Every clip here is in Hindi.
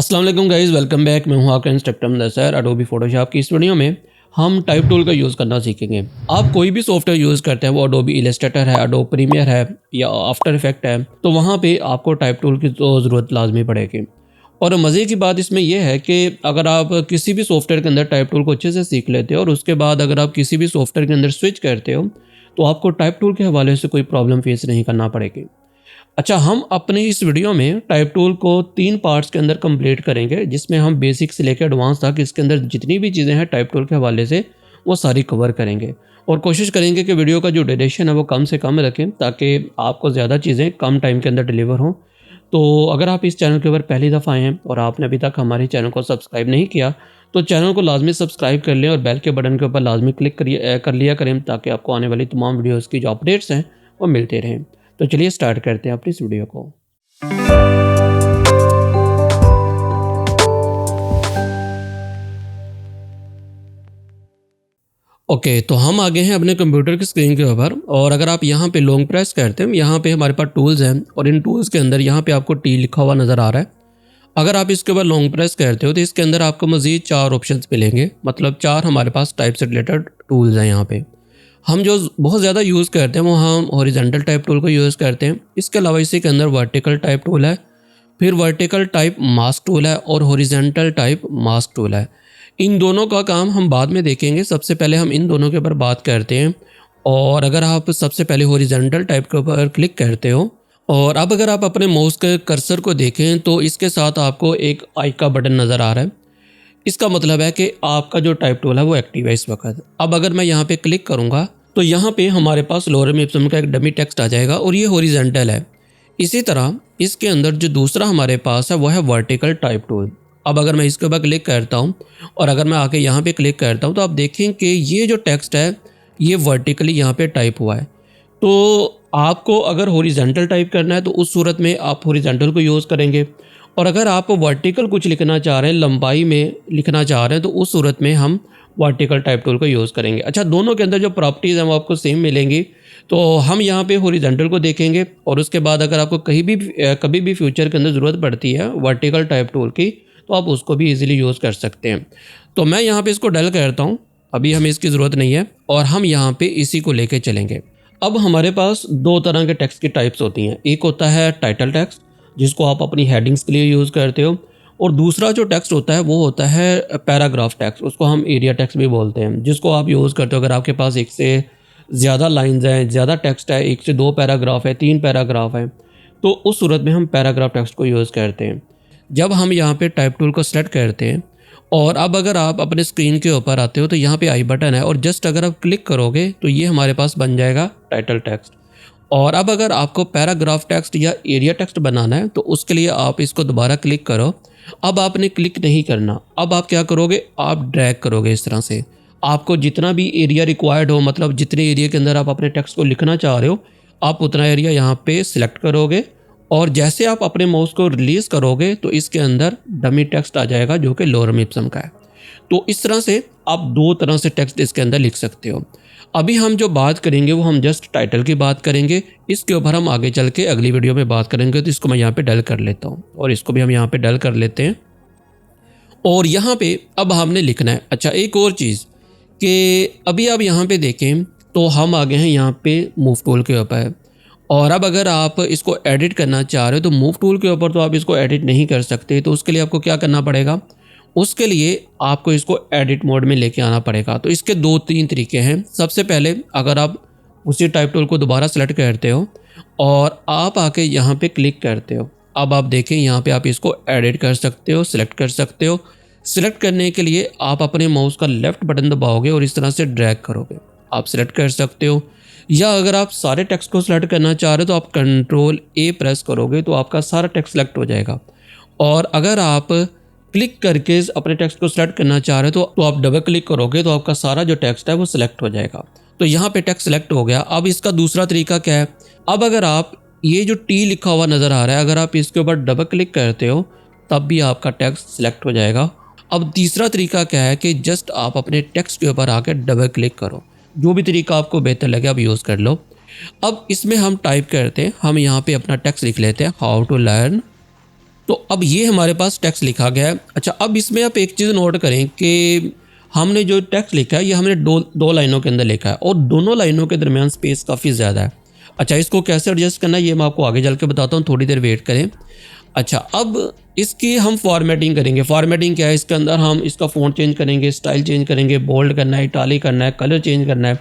अस्सलाम वालेकुम गाइज़, वेलकम बैक। मैं हूं आपका इंस्ट्रक्टर मुदस्सिर। एडोबी फोटोशॉप की इस वीडियो में हम टाइप टूल का यूज़ करना सीखेंगे। आप कोई भी सॉफ्टवेयर यूज़ करते हैं, वो एडोबी इलस्ट्रेटर है, एडोब प्रीमियर है या आफ्टर इफेक्ट है, तो वहाँ पे आपको टाइप टूल की तो ज़रूरत लाजमी पड़ेगी। और मज़े की बात इसमें यह है कि अगर आप किसी भी सॉफ्टवेयर के अंदर टाइप टूल को अच्छे से सीख लेते हो और उसके बाद अगर आप किसी भी सॉफ्टवेयर के अंदर स्विच करते हो, तो आपको टाइप टूल के हवाले से कोई प्रॉब्लम फेस नहीं करना पड़ेगी। अच्छा, हम अपनी इस वीडियो में टाइप टूल को 3 पार्ट्स के अंदर कंप्लीट करेंगे, जिसमें हम बेसिक से लेकर एडवांस तक इसके अंदर जितनी भी चीज़ें हैं टाइप टूल के हवाले से वो सारी कवर करेंगे। और कोशिश करेंगे कि वीडियो का जो ड्यूरेशन है वो कम से कम रखें, ताकि आपको ज़्यादा चीज़ें कम टाइम के अंदर डिलीवर हों। तो अगर आप इस चैनल के ऊपर पहली दफ़ा आए हैं और आपने अभी तक हमारे चैनल को सब्सक्राइब नहीं किया, तो चैनल को लाजमी सब्सक्राइब कर लें और बेल के बटन के ऊपर लाजमी क्लिक कर लिया करें, ताकि आपको आने वाली तमाम वीडियोज़ की जो अपडेट्स हैं वो मिलते रहें। तो चलिए स्टार्ट करते हैं अपनी इस वीडियो को। ओके, तो हम आ गए हैं अपने कंप्यूटर की स्क्रीन के ऊपर। और अगर आप यहाँ पे लॉन्ग प्रेस करते हैं, यहाँ पे हमारे पास टूल्स हैं और इन टूल्स के अंदर यहाँ पे आपको टी लिखा हुआ नज़र आ रहा है। अगर आप इसके ऊपर लॉन्ग प्रेस करते हो तो इसके अंदर आपको मज़ीद 4 ऑप्शंस मिलेंगे, मतलब 4 हमारे पास टाइप से रिलेटेड टूल्स हैं। यहाँ पे हम जो बहुत ज़्यादा यूज़ करते हैं वो हम हॉरिजॉन्टल टाइप टूल को यूज़ करते हैं। इसके अलावा इसी के अंदर वर्टिकल टाइप टूल है, फिर वर्टिकल टाइप मास्क टूल है और हॉरिजॉन्टल टाइप मास्क टूल है। इन दोनों का काम हम बाद में देखेंगे, सबसे पहले हम इन दोनों के ऊपर बात करते हैं। और अगर आप सबसे पहले हॉरिजॉन्टल टाइप के ऊपर क्लिक करते हो और अब अगर आप अपने माउस के कर्सर को देखें तो इसके साथ आपको एक आई का बटन नज़र आ रहा है। इसका मतलब है कि आपका जो टाइप टूल है वो एक्टिव है इस वक्त। अब अगर मैं यहाँ पे क्लिक करूँगा तो यहाँ पे हमारे पास लोरेम इप्सम का एक डमी टेक्स्ट आ जाएगा और ये हॉरिजॉन्टल है। इसी तरह इसके अंदर जो दूसरा हमारे पास है वो है वर्टिकल टाइप टूल। अब अगर मैं इसके ऊपर क्लिक करता हूँ और अगर मैं आके यहाँ पे क्लिक करता हूँ तो आप देखें कि ये जो टेक्स्ट है ये वर्टिकली यहाँ पे टाइप हुआ है। तो आपको अगर हॉरिजॉन्टल टाइप करना है तो उस सूरत में आप हॉरिजॉन्टल को यूज़ करेंगे, और अगर आप वर्टिकल कुछ लिखना चाह रहे हैं, लंबाई में लिखना चाह रहे हैं, तो उस सूरत में हम वर्टिकल टाइप टूल को यूज़ करेंगे। अच्छा, दोनों के अंदर जो प्रॉपर्टीज़ हैं वो आपको सेम मिलेंगी। तो हम यहाँ पे हॉरिजॉन्टल को देखेंगे और उसके बाद अगर आपको कभी भी फ्यूचर के अंदर ज़रूरत पड़ती है वर्टिकल टाइप टूल की, तो आप उसको भी ईज़िली यूज़ कर सकते हैं। तो मैं यहाँ पे इसको डल करता हूँ, अभी हमें इसकी ज़रूरत नहीं है और हम यहाँ पे इसी को लेके चलेंगे। अब हमारे पास 2 तरह के टेक्स्ट की टाइप्स होती हैं। एक होता है टाइटल टेक्स्ट, जिसको आप अपनी हेडिंग्स के लिए यूज़ करते हो, और दूसरा जो टेक्स्ट होता है वो होता है पैराग्राफ टेक्स्ट, उसको हम एरिया टेक्स्ट भी बोलते हैं, जिसको आप यूज़ करते हो अगर आपके पास एक से ज़्यादा लाइंस हैं, ज़्यादा टेक्स्ट है, 1 से 2 पैराग्राफ है, 3 पैराग्राफ है, तो उस सूरत में हम पैराग्राफ टेक्स्ट को यूज़ करते हैं। जब हम यहाँ पे टाइप टूल को सेलेक्ट करते हैं और अब अगर आप अपने स्क्रीन के ऊपर आते हो तो यहाँ पे आई बटन है और जस्ट अगर आप क्लिक करोगे तो ये हमारे पास बन जाएगा टाइटल टेक्स्ट। और अब अगर आपको पैराग्राफ टेक्स्ट या एरिया टेक्स्ट बनाना है तो उसके लिए आप इसको दोबारा क्लिक करो। अब आपने क्लिक नहीं करना, अब आप क्या करोगे, आप ड्रैग करोगे इस तरह से। आपको जितना भी एरिया रिक्वायर्ड हो, मतलब जितने एरिया के अंदर आप अपने टेक्स्ट को लिखना चाह रहे हो, आप उतना एरिया यहाँ पे सिलेक्ट करोगे और जैसे आप अपने माउस को रिलीज़ करोगे तो इसके अंदर डमी टेक्स्ट आ जाएगा जो कि लोरेम इप्सम का है। तो इस तरह से आप 2 तरह से टेक्स्ट इसके अंदर लिख सकते हो। अभी हम जो बात करेंगे वो हम जस्ट टाइटल की बात करेंगे, इसके ऊपर हम आगे चल के अगली वीडियो में बात करेंगे। तो इसको मैं यहाँ पे डल कर लेता हूँ और इसको भी हम यहाँ पे डल कर लेते हैं। और यहाँ पे अब हमने लिखना है। अच्छा, एक और चीज़ कि अभी आप यहाँ पे देखें तो हम आ गए हैं यहाँ पे मूव टूल के ऊपर, और अब अगर आप इसको एडिट करना चाह रहे हो तो मूव टूल के ऊपर तो आप इसको एडिट नहीं कर सकते। तो उसके लिए आपको क्या करना पड़ेगा, उसके लिए आपको इसको एडिट मोड में लेके आना पड़ेगा। तो इसके 2-3 तरीके हैं। सबसे पहले अगर आप उसी टाइप टूल को दोबारा सेलेक्ट करते हो और आप आके यहाँ पे क्लिक करते हो, अब आप देखें यहाँ पे आप इसको एडिट कर सकते हो, सिलेक्ट कर सकते हो। सिलेक्ट करने के लिए आप अपने माउस का लेफ़्ट बटन दबाओगे और इस तरह से ड्रैग करोगे, आप सिलेक्ट कर सकते हो। या अगर आप सारे टेक्स्ट को सिलेक्ट करना चाह रहे हो तो आप कंट्रोल ए प्रेस करोगे तो आपका सारा टेक्स्ट सिलेक्ट हो जाएगा। और अगर आप क्लिक करके अपने टेक्स्ट को सिलेक्ट करना चाह रहे हो तो आप डबल क्लिक करोगे तो आपका सारा जो टेक्स्ट है वो सिलेक्ट हो जाएगा। तो यहाँ पे टेक्स्ट सिलेक्ट हो गया। अब इसका दूसरा तरीका क्या है, अब अगर आप ये जो टी लिखा हुआ नज़र आ रहा है, अगर आप इसके ऊपर डबल क्लिक करते हो तब भी आपका टेक्स्ट सिलेक्ट हो जाएगा। अब तीसरा तरीका क्या है कि जस्ट आप अपने टेक्स्ट के ऊपर आकर डबल क्लिक करो। जो भी तरीका आपको बेहतर लगे आप यूज़ कर लो। अब इसमें हम टाइप करते हैं, हम यहाँ पे अपना टेक्स्ट लिख लेते हैं, हाउ टू लर्न तो अब ये हमारे पास टेक्स्ट लिखा गया है। अच्छा, अब इसमें आप एक चीज़ नोट करें कि हमने जो टेक्स्ट लिखा है ये हमने दो लाइनों के अंदर लिखा है और दोनों लाइनों के दरमियान स्पेस काफ़ी ज़्यादा है। अच्छा, इसको कैसे एडजस्ट करना है ये मैं आपको आगे चल के बताता हूँ, थोड़ी देर वेट करें। अच्छा, अब इसकी हम फॉर्मेटिंग करेंगे। फॉर्मेटिंग क्या है, इसके अंदर हम इसका फ़ॉन्ट चेंज करेंगे, स्टाइल चेंज करेंगे, बोल्ड करना है, इटालिक करना है, कलर चेंज करना है।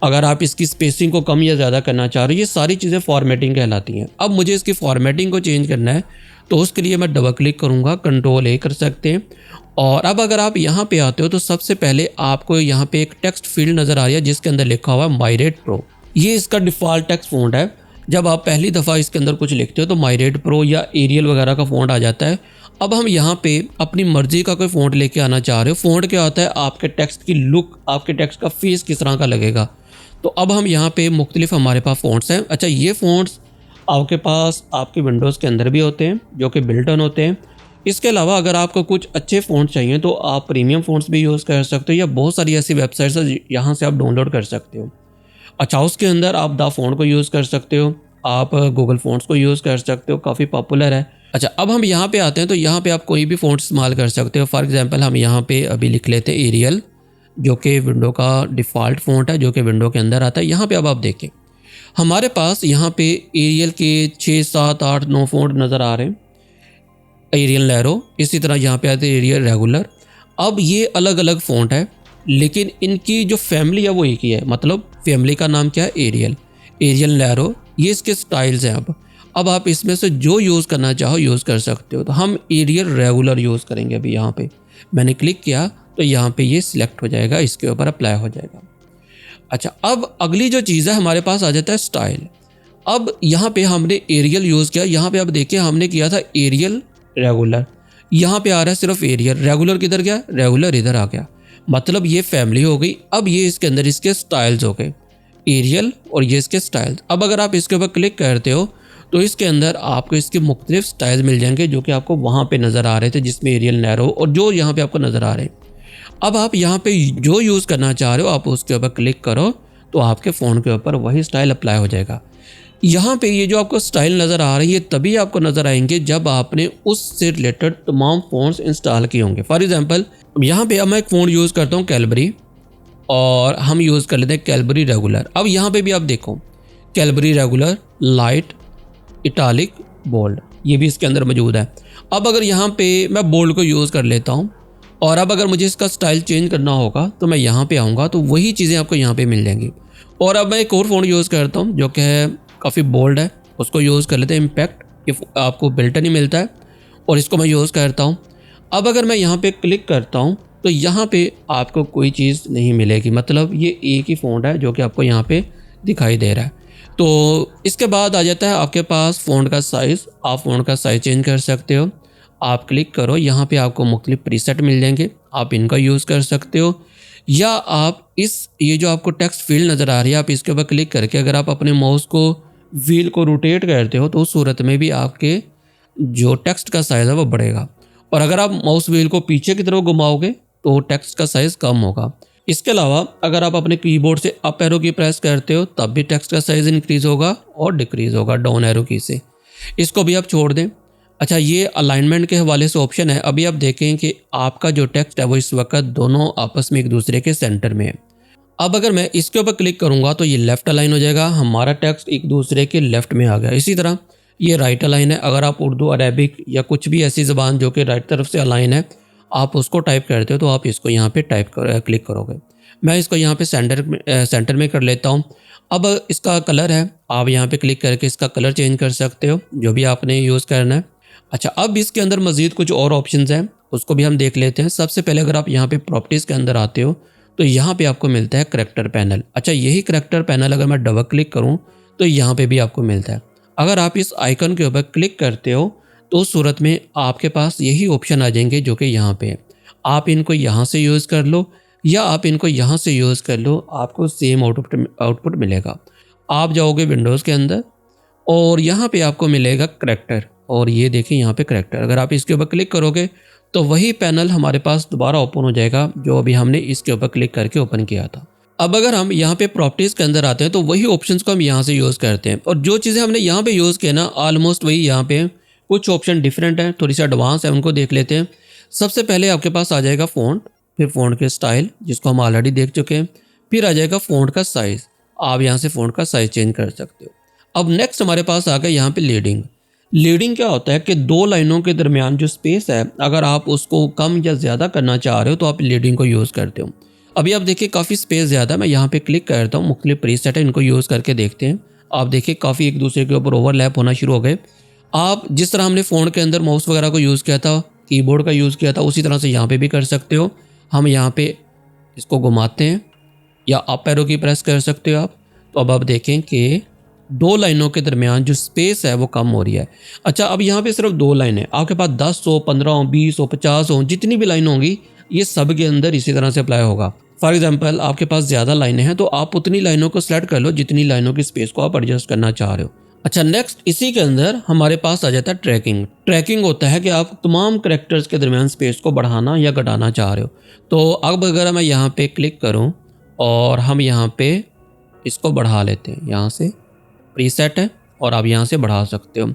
अगर आप इसकी स्पेसिंग को कम या ज़्यादा करना चाह रहे हो, ये सारी चीज़ें फॉर्मेटिंग कहलाती हैं। अब मुझे इसकी फॉर्मेटिंग को चेंज करना है तो उसके लिए मैं डबल क्लिक करूँगा, कंट्रोल ए कर सकते हैं। और अब अगर आप यहाँ पे आते हो तो सबसे पहले आपको यहाँ पे एक टेक्स्ट फील्ड नज़र आ रही है जिसके अंदर लिखा हुआ है माइरेट प्रो। ये इसका डिफ़ॉल्ट टेक्स्ट फ़ॉन्ट है। जब आप पहली दफ़ा इसके अंदर कुछ लिखते हो तो माइरेट प्रो या एरियल वगैरह का फ़ॉन्ट आ जाता है। अब हम यहाँ पे अपनी मर्ज़ी का कोई फ़ॉन्ट लेके आना चाह रहे हो। फ़ॉन्ट क्या होता है, आपके टेक्स्ट की लुक, आपके टेक्स्ट का फेस किस तरह का लगेगा। तो अब हम यहाँ पे मुख्तलिफ हमारे पास फ़ॉन्ट्स हैं। अच्छा, ये फ़ॉन्ट्स आपके पास आपके विंडोज़ के अंदर भी होते हैं जो कि बिल्ट इन होते हैं। इसके अलावा अगर आपको कुछ अच्छे फ़ॉन्ट चाहिए तो आप प्रीमियम फ़ॉन्ट्स भी यूज़ कर सकते हो या बहुत सारी ऐसी वेबसाइट्स हैं यहाँ से आप डाउनलोड कर सकते हो। अच्छा, उसके अंदर आप द फ़ॉन्ट को यूज़ कर सकते हो, आप गूगल फ़ॉन्ट्स को यूज़ कर सकते हो, काफ़ी पॉपुलर है। अच्छा, अब हम यहाँ पे आते हैं तो यहाँ पे आप कोई भी फ़ॉन्ट इस्तेमाल कर सकते हो। फॉर एग्जांपल हम यहाँ पे अभी लिख लेते हैं एरियल, जो कि विंडो का डिफ़ॉल्ट फ़ॉन्ट है, जो कि विंडो के अंदर आता है। यहाँ पे अब आप देखें हमारे पास यहाँ पे एरियल के 6, 7, 8, 9 फ़ॉन्ट नज़र आ रहे हैं। एरियल नैरो, इसी तरह यहाँ पे आते हैं एरियल रेगुलर। अब ये अलग अलग फ़ॉन्ट है लेकिन इनकी जो फैमिली है वो एक ही है। मतलब फैमिली का नाम क्या है, एरियल, एरियल नैरो, ये इसके स्टाइल्स हैं। अब आप इसमें से जो यूज़ करना चाहो यूज़ कर सकते हो। तो हम एरियल रेगुलर यूज़ करेंगे। अभी यहाँ पे मैंने क्लिक किया तो यहाँ पे ये सिलेक्ट हो जाएगा, इसके ऊपर अप्लाई हो जाएगा। अच्छा, अब अगली जो चीज़ है हमारे पास आ जाता है स्टाइल। अब यहाँ पे हमने एरियल यूज़ किया, यहाँ पे अब देखिए हमने किया था एरियल रेगुलर, यहाँ पे आ रहा है सिर्फ एरियल। रेगुलर किधर गया, रेगुलर इधर आ गया। मतलब ये फैमिली हो गई। अब ये इसके अंदर इसके स्टाइल्स हो गए, एरियल और ये इसके स्टाइल्स। अब अगर आप इसके ऊपर क्लिक करते हो तो इसके अंदर आपको इसके मुख्तलिफ स्टाइल्स मिल जाएंगे जो कि आपको वहाँ पे नज़र आ रहे थे, जिसमें एरियल नैरो और जो यहाँ पे आपको नज़र आ रहे हैं। अब आप यहाँ पे जो यूज़ करना चाह रहे हो आप उसके ऊपर क्लिक करो तो आपके फ़ोन के ऊपर वही स्टाइल अप्लाई हो जाएगा। यहाँ पे ये जो आपको स्टाइल नज़र आ रही है तभी आपको नज़र आएंगे जब आपने उससे रिलेटेड तमाम फ़ॉन्ट्स इंस्टॉल किए होंगे। फॉर एग्जांपल यहाँ पे मैं एक फ़ॉन्ट यूज़ करता हूँ कैलबरी, और हम यूज़ कर लेते हैं कैलबरी रेगुलर। अब यहाँ पे भी आप देखो कैलबरी रेगुलर, लाइट, इटालिक, बोल्ड, ये भी इसके अंदर मौजूद है। अब अगर यहाँ पे मैं बोल्ड को यूज़ कर लेता हूँ और अब अगर मुझे इसका स्टाइल चेंज करना होगा तो मैं यहाँ पे आऊँगा तो वही चीज़ें आपको यहाँ पे मिल जाएंगी। और अब मैं एक और फ़ॉन्ट यूज़ करता हूँ जो कि है काफ़ी बोल्ड है, उसको यूज़ कर लेते हैं इम्पैक्ट, ये आपको बिल्ट इन ही मिलता है और इसको मैं यूज़ करता हूँ। अब अगर मैं यहाँ पे क्लिक करता हूँ तो यहाँ पे आपको कोई चीज़ नहीं मिलेगी। मतलब ये एक ही फ़ॉन्ट है जो कि आपको यहाँ पे दिखाई दे रहा है। तो इसके बाद आ जाता है आपके पास फ़ॉन्ट का साइज़। आप फ़ॉन्ट का साइज़ चेंज कर सकते हो। आप क्लिक करो, यहाँ पे आपको मुख्तलिफ प्रीसेट मिल जाएंगे, आप इनका यूज़ कर सकते हो। या आप ये जो आपको टेक्स्ट फील्ड नज़र आ रही है आप इसके ऊपर क्लिक करके अगर आप अपने माउस को व्हील को रोटेट करते हो तो उस सूरत में भी आपके जो टेक्स्ट का साइज़ है वो बढ़ेगा। और अगर आप माउस व्हील को पीछे की तरफ घुमाओगे तो टेक्स्ट का साइज़ कम होगा। इसके अलावा अगर आप अपने कीबोर्ड से अप एरो की प्रेस करते हो तब भी टेक्स्ट का साइज़ इंक्रीज़ होगा और डिक्रीज़ होगा डाउन एरो की से। इसको भी आप छोड़ दें। अच्छा, ये अलाइनमेंट के हवाले से ऑप्शन है। अभी आप देखें कि आपका जो टेक्स्ट है वो इस वक्त दोनों आपस में एक दूसरे के सेंटर में है। अब अगर मैं इसके ऊपर क्लिक करूँगा तो ये लेफ़्ट अलाइन हो जाएगा, हमारा टेक्स्ट एक दूसरे के लेफ़्ट में आ गया। इसी तरह ये राइट अलाइन है। अगर आप उर्दू, अरेबिक या कुछ भी ऐसी ज़बान जो कि राइट तरफ से अलाइन है आप उसको टाइप करते हो तो आप इसको यहाँ पे क्लिक करोगे। मैं इसको यहाँ पे सेंटर में कर लेता हूँ। अब इसका कलर है, आप यहाँ पे क्लिक करके इसका कलर चेंज कर सकते हो जो भी आपने यूज़ करना है। अच्छा, अब इसके अंदर मज़ीद कुछ और ऑप्शंस हैं, उसको भी हम देख लेते हैं। सबसे पहले अगर आप यहाँ पे प्रॉपर्टीज़ के अंदर आते हो तो यहाँ पे आपको मिलता है करैक्टर पैनल। अच्छा, यही करैक्टर पैनल अगर मैं डबल क्लिक करूँ तो यहाँ पे भी आपको मिलता है। अगर आप इस आइकन के ऊपर क्लिक करते हो तो उस सूरत में आपके पास यही ऑप्शन आ जाएंगे जो कि यहाँ पे है। आप इनको यहाँ से यूज़ कर लो या आप इनको यहाँ से यूज़ कर लो, आपको सेम आउटपुट मिलेगा। आप जाओगे विंडोज़ के अंदर और यहाँ पे आपको मिलेगा करैक्टर, और ये देखिए यहाँ पे करैक्टर। अगर आप इसके ऊपर क्लिक करोगे तो वही पैनल हमारे पास दोबारा ओपन हो जाएगा जो अभी हमने इसके ऊपर क्लिक करके ओपन किया था। अब अगर हम यहाँ पे प्रॉपर्टीज़ के अंदर आते हैं तो वही ऑप्शंस को हम यहाँ से यूज़ करते हैं और जो चीज़ें हमने यहाँ पे यूज़ किया ना ऑलमोस्ट वही यहाँ पे कुछ ऑप्शन डिफरेंट हैं, थोड़ी सी एडवांस है, उनको देख लेते हैं। सबसे पहले आपके पास आ जाएगा फ़ॉन्ट, फिर फ़ॉन्ट के स्टाइल जिसको हम ऑलरेडी देख चुके हैं, फिर आ जाएगा फ़ॉन्ट का साइज़। आप यहाँ से फ़ॉन्ट का साइज़ चेंज कर सकते हो। अब नेक्स्ट हमारे पास आ गया यहाँ पे लीडिंग। लीडिंग क्या होता है कि दो लाइनों के दरमियान जो स्पेस है, अगर आप उसको कम या ज़्यादा करना चाह रहे हो तो आप लीडिंग को यूज़ करते हो। अभी आप देखिए काफ़ी स्पेस ज़्यादा, मैं यहाँ पे क्लिक करता हूँ, मुख्तलिफ प्रीसेट है, इनको यूज़ करके देखते हैं। आप देखिए काफ़ी एक दूसरे के ऊपर ओवरलैप होना शुरू हो गए। आप जिस तरह हमने फ़ोन के अंदर माउस वगैरह को यूज़ किया था, कीबोर्ड का यूज़ किया था, उसी तरह से यहाँ पे भी कर सकते हो। हम यहाँ पे इसको घुमाते हैं या अप एरो की प्रेस कर सकते हो आप। तो अब आप देखें कि दो लाइनों के दरमियान जो स्पेस है वो कम हो रही है। अच्छा, अब यहाँ पे सिर्फ दो लाइन है, आपके पास 10 हो, 15 हो, 20 हो, 50 हो, जितनी भी लाइन होंगी ये सब के अंदर इसी तरह से अप्लाई होगा। फॉर एग्जांपल आपके पास ज़्यादा लाइनें हैं तो आप उतनी लाइनों को सिलेक्ट कर लो जितनी लाइनों की स्पेस को आप एडजस्ट करना चाह रहे हो। अच्छा, नेक्स्ट इसी के अंदर हमारे पास आ जाता है ट्रैकिंग। ट्रैकिंग होता है कि आप तमाम करैक्टर्स के दरमियान स्पेस को बढ़ाना या घटाना चाह रहे हो। तो अब अगर मैं यहाँ पे क्लिक करूँ और हम यहाँ पे इसको बढ़ा लेते हैं, यहाँ से प्रीसेट है और आप यहाँ से बढ़ा सकते हो।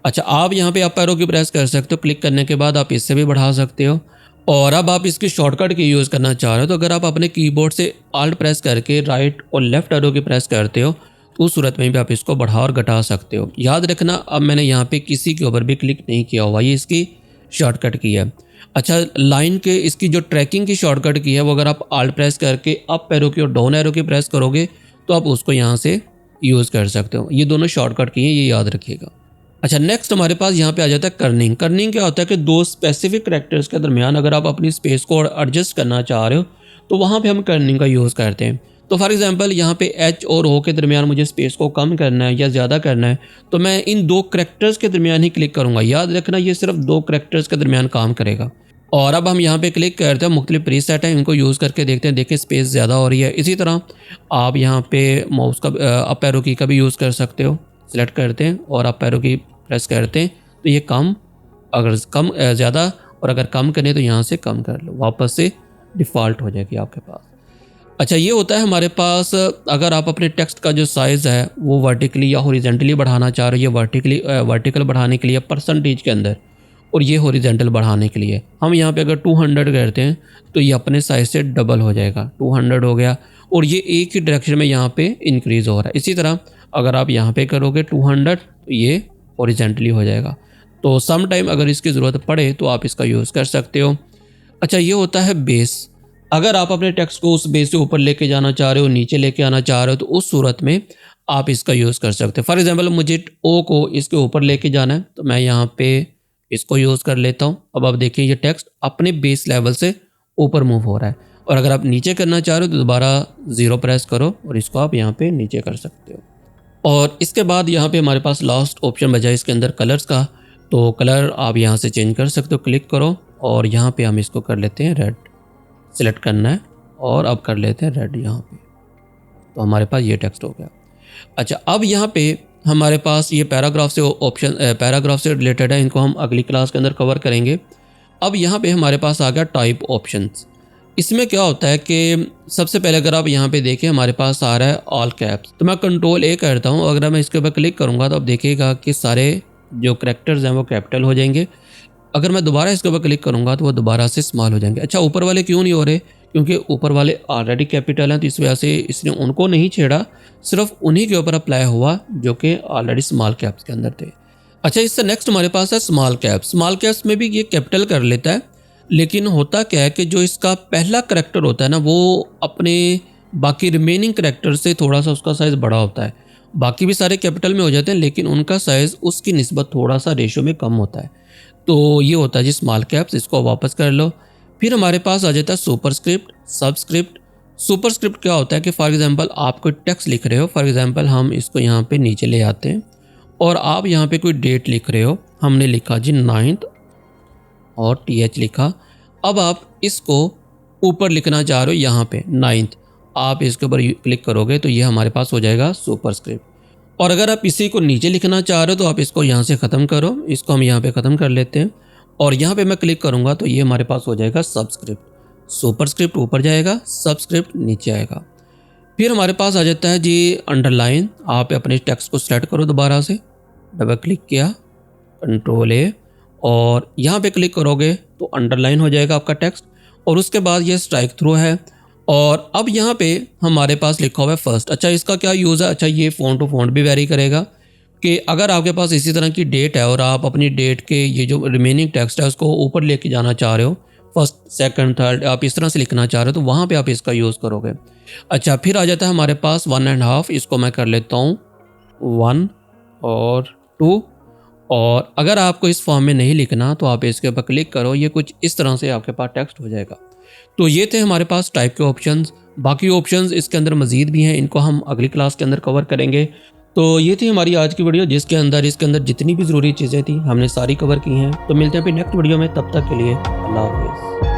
अच्छा, आप यहाँ पे अप एरो की प्रेस कर सकते हो, क्लिक करने के बाद आप इससे भी बढ़ा सकते हो। और अब आप इसकी शॉर्टकट की यूज़ करना चाह रहे हो तो अगर आप अपने कीबोर्ड से आल्ट प्रेस करके राइट और लेफ्ट एरो की प्रेस करते हो तो उस सूरत में भी आप इसको बढ़ा और घटा सकते हो। याद रखना, अब मैंने यहाँ पे किसी के ऊपर भी क्लिक नहीं किया हुआ, ये इसकी शॉर्टकट की है। अच्छा, लाइन के इसकी जो ट्रैकिंग की शॉर्टकट की है वो अगर आप आल्ट प्रेस करके अप एरो की और डाउन एरो की प्रेस करोगे तो आप उसको यहाँ से यूज़ कर सकते हो। ये दोनों शॉर्टकट की हैं, ये याद रखिएगा। अच्छा, नेक्स्ट हमारे पास यहाँ पे आ जाता है कर्निंग। कर्निंग क्या होता है कि दो स्पेसिफिक करैक्टर्स के दरमियान अगर आप अपनी स्पेस को एडजस्ट करना चाह रहे हो तो वहाँ पे हम कर्निंग का यूज़ करते हैं। तो फॉर एग्जांपल यहाँ पे एच और ओ के दरमियान मुझे स्पेस को कम करना है या ज़्यादा करना है तो मैं इन दो करैक्टर्स के दरमियान ही क्लिक करूँगा। याद रखना, ये सिर्फ दो करैक्टर्स के दरमियान काम करेगा। और अब हम यहाँ पे क्लिक करते हैं, मुख्तलिफ प्रीसेट हैं, इनको यूज़ करके देखते हैं। देखिए स्पेस ज़्यादा हो रही है। इसी तरह आप यहाँ पे माउस का अप एरो की का भी यूज़ कर सकते हो। सिलेक्ट करते हैं और अप एरो की प्रेस करते हैं तो ये कम, अगर कम ज़्यादा और अगर कम करें तो यहाँ से कम कर लो, वापस से डिफ़ॉल्ट हो जाएगी आपके पास। अच्छा, ये होता है हमारे पास अगर आप अपने टेक्स्ट का जो साइज़ है वो वर्टिकली या हॉरिजॉन्टली बढ़ाना चाह रहे हो। ये वर्टिकल बढ़ाने के लिए परसेंटेज के अंदर और ये हॉरिजॉन्टल बढ़ाने के लिए हम यहाँ पे अगर 200 करते हैं तो ये अपने साइज से डबल हो जाएगा, 200 हो गया और ये एक ही डायरेक्शन में यहाँ पे इंक्रीज़ हो रहा है। इसी तरह अगर आप यहाँ पे करोगे 200 तो ये हॉरिजॉन्टली हो जाएगा। तो सम टाइम अगर इसकी ज़रूरत पड़े तो आप इसका यूज़ कर सकते हो। अच्छा, ये होता है बेस। अगर आप अपने टेक्स्ट को उस बेस से ऊपर लेके जाना चाह रहे हो, नीचे लेके आना चाह रहे हो तो उस सूरत में आप इसका यूज़ कर सकते हो। फॉर एग्जांपल मुझे ओ को इसके ऊपर लेके जाना है तो मैं यहाँ पे इसको यूज़ कर लेता हूँ। अब आप देखिए ये टेक्स्ट अपने बेस लेवल से ऊपर मूव हो रहा है। और अगर आप नीचे करना चाह रहे हो तो दोबारा 0 प्रेस करो और इसको आप यहाँ पे नीचे कर सकते हो। और इसके बाद यहाँ पे हमारे पास लास्ट ऑप्शन बचा है इसके अंदर कलर्स का। तो कलर आप यहाँ से चेंज कर सकते हो, क्लिक करो और यहाँ पे हम इसको कर लेते हैं रेड। सिलेक्ट करना है और अब कर लेते हैं रेड यहाँ पे, तो हमारे पास ये टेक्स्ट हो गया। अच्छा, अब यहाँ पे हमारे पास ये पैराग्राफ से ऑप्शन पैराग्राफ से रिलेटेड है, इनको हम अगली क्लास के अंदर कवर करेंगे। अब यहाँ पे हमारे पास आ गया टाइप ऑप्शंस। इसमें क्या होता है कि सबसे पहले अगर आप यहाँ पे देखें हमारे पास आ रहा है ऑल कैप्स, तो मैं कंट्रोल ए करता हूँ। अगर मैं इसके ऊपर क्लिक करूँगा तो आप देखिएगा कि सारे जो करैक्टर्स हैं वो कैपिटल हो जाएंगे। अगर मैं दोबारा इसके ऊपर क्लिक करूँगा तो वो दोबारा से स्मॉल हो जाएंगे। अच्छा, ऊपर वाले क्यों नहीं हो रहे? क्योंकि ऊपर वाले ऑलरेडी कैपिटल हैं तो इस वजह से इसने उनको नहीं छेड़ा, सिर्फ उन्हीं के ऊपर अप्लाई हुआ जो कि ऑलरेडी स्मॉल कैप्स के अंदर थे। अच्छा, इससे नेक्स्ट हमारे पास है स्मॉल कैप्स। स्मॉल कैप्स में भी ये कैपिटल कर लेता है, लेकिन होता क्या है कि जो इसका पहला करैक्टर होता है ना वो अपने बाकी रिमेनिंग करैक्टर से थोड़ा सा उसका साइज़ बड़ा होता है। बाकी भी सारे कैपिटल में हो जाते हैं लेकिन उनका साइज़ उसकी निस्बत थोड़ा सा रेशो में कम होता है। तो ये होता है जी स्मॉल कैप्स। इसको वापस कर लो। फिर हमारे पास आ जाता है सुपरस्क्रिप्ट, सबस्क्रिप्ट। सुपरस्क्रिप्ट क्या होता है कि फॉर एग्जांपल आप कोई टेक्स्ट लिख रहे हो, फॉर एग्जांपल हम इसको यहाँ पे नीचे ले आते हैं और आप यहाँ पे कोई डेट लिख रहे हो, हमने लिखा जी 9th और TH लिखा। अब आप इसको ऊपर लिखना चाह रहे हो यहाँ पे 9th, आप इसके ऊपर क्लिक करोगे तो ये हमारे पास हो जाएगा सुपरस्क्रिप्ट। और अगर आप इसी को नीचे लिखना चाह रहे हो तो आप इसको यहाँ से ख़त्म करो, इसको हम यहाँ पे ख़त्म कर लेते हैं और यहाँ पे मैं क्लिक करूँगा तो ये हमारे पास हो जाएगा सबस्क्रिप्ट। सुपरस्क्रिप्ट ऊपर जाएगा, सबस्क्रिप्ट नीचे आएगा। फिर हमारे पास आ जाता है जी अंडरलाइन। आप अपने टेक्स्ट को सेलेक्ट करो, दोबारा से डबल क्लिक किया, कंट्रोल ए, और यहाँ पे क्लिक करोगे तो अंडरलाइन हो जाएगा आपका टेक्स्ट, और उसके बाद ये स्ट्राइक थ्रू है। और अब यहाँ पे हमारे पास लिखा हुआ है फर्स्ट। अच्छा, इसका क्या यूज़ है? अच्छा, ये फ़ॉन्ट टू फ़ॉन्ट भी वेरी करेगा कि अगर आपके पास इसी तरह की डेट है और आप अपनी डेट के ये जो रिमेनिंग टेक्स्ट है उसको ऊपर लेके जाना चाह रहे हो, फर्स्ट सेकंड थर्ड आप इस तरह से लिखना चाह रहे हो, तो वहाँ पे आप इसका यूज़ करोगे। अच्छा, फिर आ जाता है हमारे पास 1.5, इसको मैं कर लेता हूँ 1 और 2। और अगर आपको इस फॉर्म में नहीं लिखना तो आप इसके ऊपर क्लिक करो, ये कुछ इस तरह से आपके पास टेक्स्ट हो जाएगा। तो ये थे हमारे पास टाइप के ऑप्शंस। बाकी ऑप्शंस इसके अंदर मज़ीद भी हैं, इनको हम अगली क्लास के अंदर कवर करेंगे। तो ये थी हमारी आज की वीडियो, जिसके अंदर इसके अंदर जितनी भी ज़रूरी चीज़ें थी हमने सारी कवर की हैं। तो मिलते हैं फिर नेक्स्ट वीडियो में, तब तक के लिए अल्लाह हाफ़िज़।